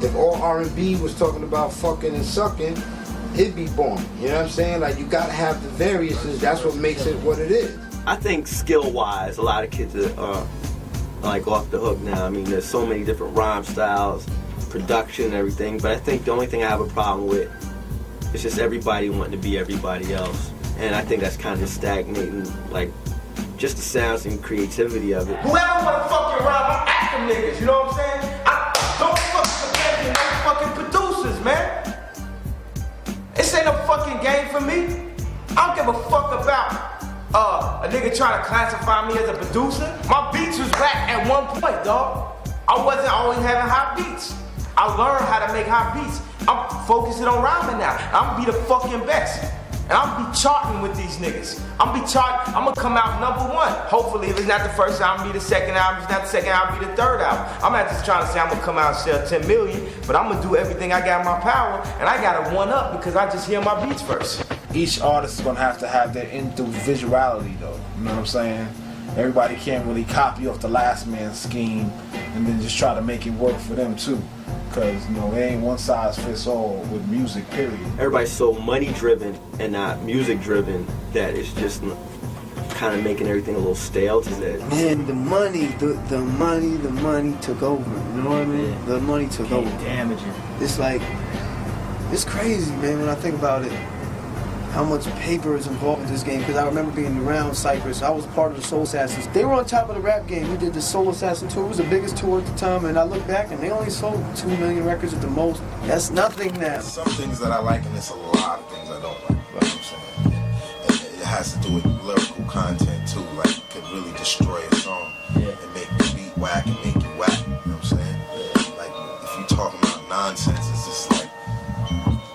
if all R&B was talking about fucking and sucking, it'd be boring. You know what I'm saying? Like, you gotta have the variances. That's what makes it what it is. I think skill-wise, a lot of kids are like off the hook now. I mean, there's so many different rhyme styles, production, and everything. But I think the only thing I have a problem with is just everybody wanting to be everybody else. And I think that's kind of stagnating, like, just the sounds and creativity of it. Whoever wanna fucking rhyme, I'm at them niggas, you know what I'm saying? I don't fucking compare no fucking producers, man. This ain't a fucking game for me. I don't give a fuck about a nigga trying to classify me as a producer. My beats was whack at one point, dog. I wasn't always having hot beats. I learned how to make hot beats. I'm focusing on rhyming now. I'm gonna be the fucking best. And I'm gonna be charting with these niggas. I'm gonna be charting, I'm gonna come out #1. Hopefully, if it's not the first album, be the second album. If it's not the second album, be the third album. I'm not just trying to say I'm gonna come out and sell 10 million, but I'm gonna do everything I got in my power, and I gotta one up because I just hear my beats first. Each artist is gonna have to have their individuality though, you know what I'm saying? Everybody can't really copy off the last man's scheme and then just try to make it work for them too. Because, you know, it ain't one size fits all with music, period. Everybody's so money driven and not music driven that it's just kind of making everything a little stale today. Man, the money took over. You know what I mean? The money took over. Damaging. It's like, it's crazy, man, when I think about it. How much paper is involved in this game, because I remember being around Cypress. I was part of the Soul Assassins. They were on top of the rap game. We did the Soul Assassin tour. It was the biggest tour at the time, and I look back and they only sold 2 million records at the most. That's nothing now. Some things that I like, and there's a lot of things I don't like. You know what I'm saying? And it has to do with lyrical content too. Like, it could really destroy a song and make the beat whack and make you whack. You know what I'm saying? Like, if you're talking about nonsense, it's just like,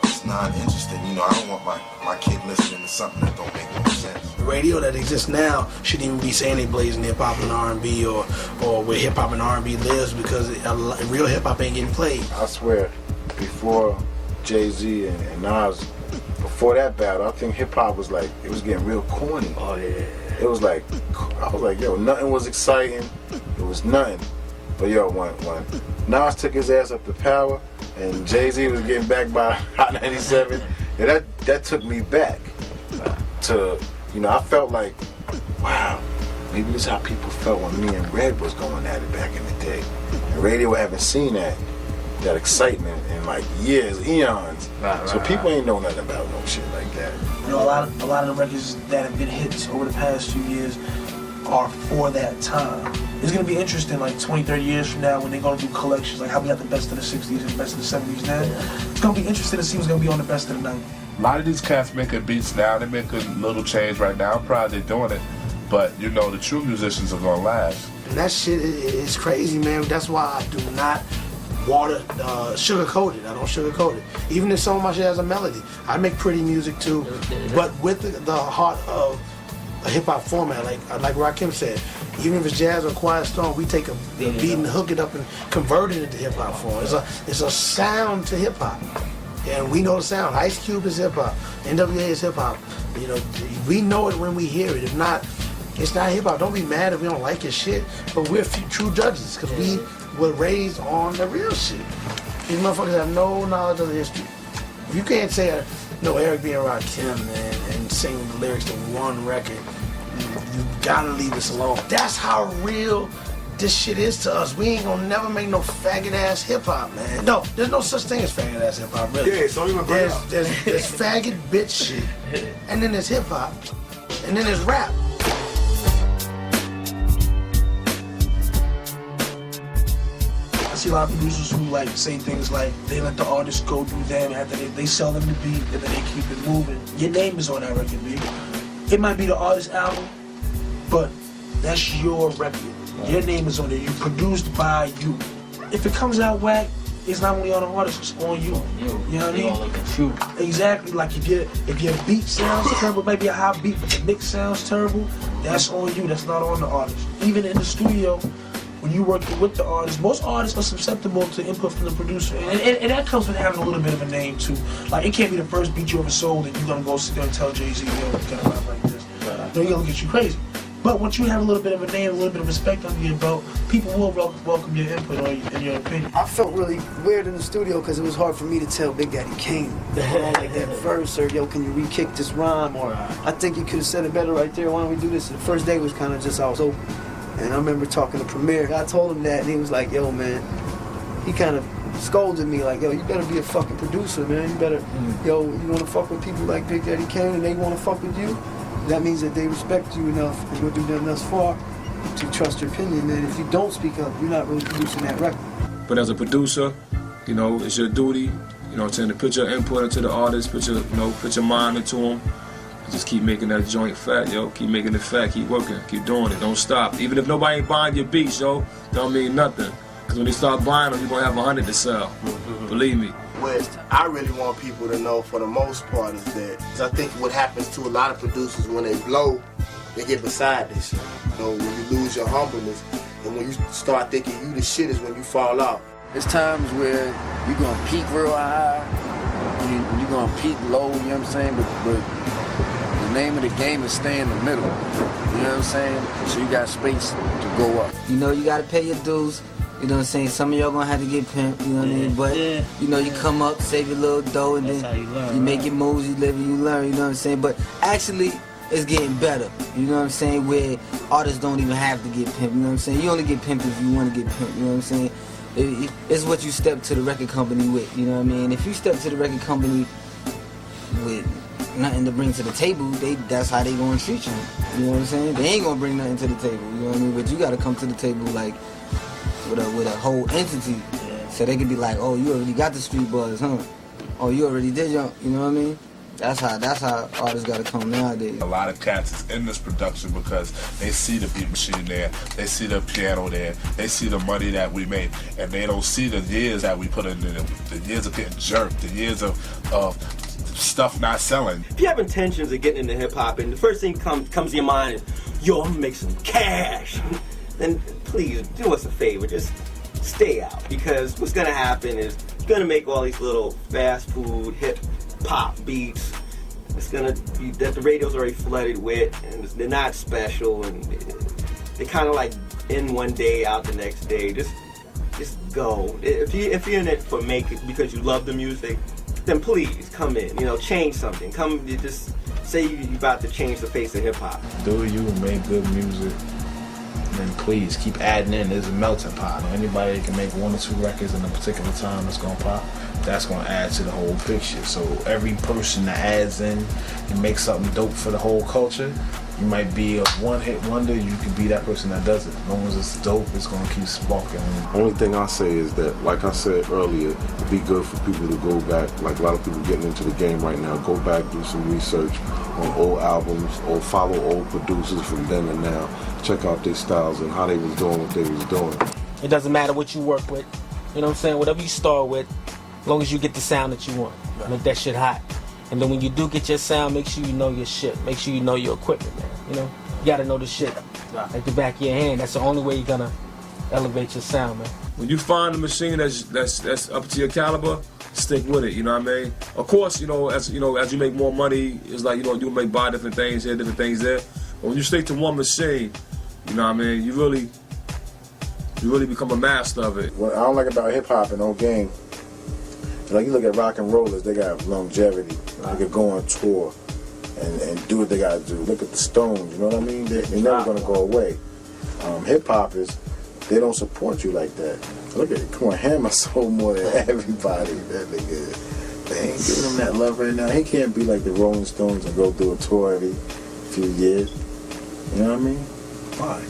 it's non-interesting. You know, I don't want my kid listening to something that don't make no sense. The radio that exists now shouldn't even be saying they blazing hip hop and R&B or where hip hop and R&B lives, because real hip hop ain't getting played. I swear, before Jay-Z and Nas, before that battle, I think hip hop was like, it was getting real corny. Oh yeah. It was like, I was like, yo, nothing was exciting. It was nothing. But yo, when Nas took his ass up to Power and Jay-Z was getting back by Hot 97, and that took me back to, you know, I felt like, wow, maybe this is how people felt when me and Red was going at it back in the day. And radio haven't seen that excitement in like years, eons. So people ain't know nothing about no shit like that. You know, a lot of the records that have been hits over the past few years are for that time. It's gonna be interesting, like 20, 30 years from now, when they're gonna do collections, like how we got the best of the 60s and the best of the 70s now. It's gonna be interesting to see what's gonna be on the best of the 90s. A lot of these cats making beats now, they're making little change right now. I'm proud they're doing it. But, you know, the true musicians are gonna last. And that shit is crazy, man. That's why I do not sugarcoat it. I don't sugarcoat it. Even if some of my shit has a melody. I make pretty music too, but with the heart of a hip-hop format, like Rakim said. Even if it's jazz or quiet storm, we take a beat and hook it up and convert it into hip-hop form. It's a sound to hip-hop. And we know the sound. Ice Cube is hip-hop. NWA is hip-hop. You know, we know it when we hear it. If not, it's not hip-hop. Don't be mad if we don't like your shit, but we're true judges, because we were raised on the real shit. These motherfuckers have no knowledge of the history. If you can't say, no, Eric B. and Rakim, man, and sing the lyrics to one record, you gotta leave us alone. That's how real this shit is to us. We ain't gonna never make no faggot ass hip hop, man. No, there's no such thing as faggot ass hip hop, really. Yeah, so even there's faggot bitch shit, and then there's hip hop, and then there's rap. I see a lot of producers who like say things like they let the artist go do them after they sell them the beat and then they keep it moving. Your name is on that record, B. It might be the artist's album, but that's your record. Your name is on it. You produced by you. If it comes out whack, it's not only on the artist, it's on you. You know what I mean? Exactly. Like if your beat sounds terrible, maybe a high beat, but the mix sounds terrible, that's on you. That's not on the artist. Even in the studio, when you working with the artist, most artists are susceptible to input from the producer, and that comes with having a little bit of a name too. Like it can't be the first beat you ever sold, and you're gonna go sit there and tell Jay-Z, yo, you gotta rap like this. No, you're gonna look at you crazy. But once you have a little bit of a name, a little bit of respect under your belt, people will welcome your input or your opinion. I felt really weird in the studio because it was hard for me to tell Big Daddy Kane, like that verse, or yo, can you re-kick this rhyme, or I think you could have said it better right there, why don't we do this? The first day was kind of just, I was open. And I remember talking to Premier, I told him that, and he was like, yo, man, he kind of scolded me like, yo, you better be a fucking producer, man. You better, yo, you want to fuck with people like Big Daddy Kane and they want to fuck with you? That means that they respect you enough and what you've done thus far to trust your opinion. And if you don't speak up, you're not really producing that record. But as a producer, you know, it's your duty, you know what I'm saying, to put your input into the artist, put your mind into them. Just keep making that joint fat, yo. Keep making it fat, keep working, keep doing it, don't stop. Even if nobody ain't buying your beats, yo, don't mean nothing. Because when they start buying them, you're going to have 100 to sell. Believe me. What I really want people to know for the most part is that, because I think what happens to a lot of producers when they blow, they get beside this shit. You know, when you lose your humbleness and when you start thinking you the shit is when you fall off. There's times where you're going to peak real high, you're going to peak low, you know what I'm saying? But the name of the game is stay in the middle, you know what I'm saying? So you got space to go up. You know, you got to pay your dues. You know what I'm saying? Some of y'all gonna have to get pimped, you know what I mean? But, you know, you come up, save your little dough, and then you make your moves, you live and you learn, you know what I'm saying? But actually, it's getting better, you know what I'm saying? Where artists don't even have to get pimped, you know what I'm saying? You only get pimped if you want to get pimped, you know what I'm saying? It's what you step to the record company with, you know what I mean? If you step to the record company with nothing to bring to the table, that's how they gonna treat you, you know what I'm saying? They ain't gonna bring nothing to the table, you know what I mean? But you gotta come to the table like, with a whole entity, so they can be like, oh, you already got the street buzz, huh? Oh, you already did, you know what I mean? That's how artists gotta come nowadays. A lot of cats is in this production because they see the beat machine there, they see the piano there, they see the money that we made, and they don't see the years that we put in there, the years of getting jerked, the years of stuff not selling. If you have intentions of getting into hip hop, and the first thing comes to your mind is, yo, I'm gonna make some cash, then please do us a favor, just stay out, because what's gonna happen is you're gonna make all these little fast food hip hop beats. It's gonna be that the radio's already flooded with, and they're not special, and they kind of like in one day, out the next day. Just go. If you're in it for because you love the music, then please come in. You know, change something. Come, you just say you're about to change the face of hip hop. Do you make good music? Then please keep adding in. There's a melting pot. Anybody that can make 1 or 2 records in a particular time that's gonna pop, that's gonna add to the whole picture. So every person that adds in and makes something dope for the whole culture, you might be a one-hit wonder. You can be that person that does it. As long as it's dope, it's gonna keep sparking. Only thing I say is that, like I said earlier, it'd be good for people to go back. Like a lot of people getting into the game right now, go back, do some research on old albums, or follow old producers from then and now. Check out their styles and how they was doing what they was doing. It doesn't matter what you work with. You know what I'm saying? Whatever you start with, as long as you get the sound that you want. Make that shit hot. And then when you do get your sound, make sure you know your shit. Make sure you know your equipment, man. You know? You gotta know the shit at the back of your hand. That's the only way you're gonna elevate your sound, man. When you find a machine that's up to your caliber, stick with it, you know what I mean? Of course, as you make more money, it's like, you may buy different things here, different things there. But when you stick to one machine, you know what I mean, you really become a master of it. What I don't like about hip hop and no game, like you look at rock and rollers, they got longevity. They can go on tour and do what they gotta do. Look at the Stones, you know what I mean? They're never gonna go away. Hip hoppers, they don't support you like that. Look at it, come on, Hammer sold more than everybody. That nigga, they ain't giving him that love right now. He can't be like the Rolling Stones and go do a tour every few years. You know what I mean? Why?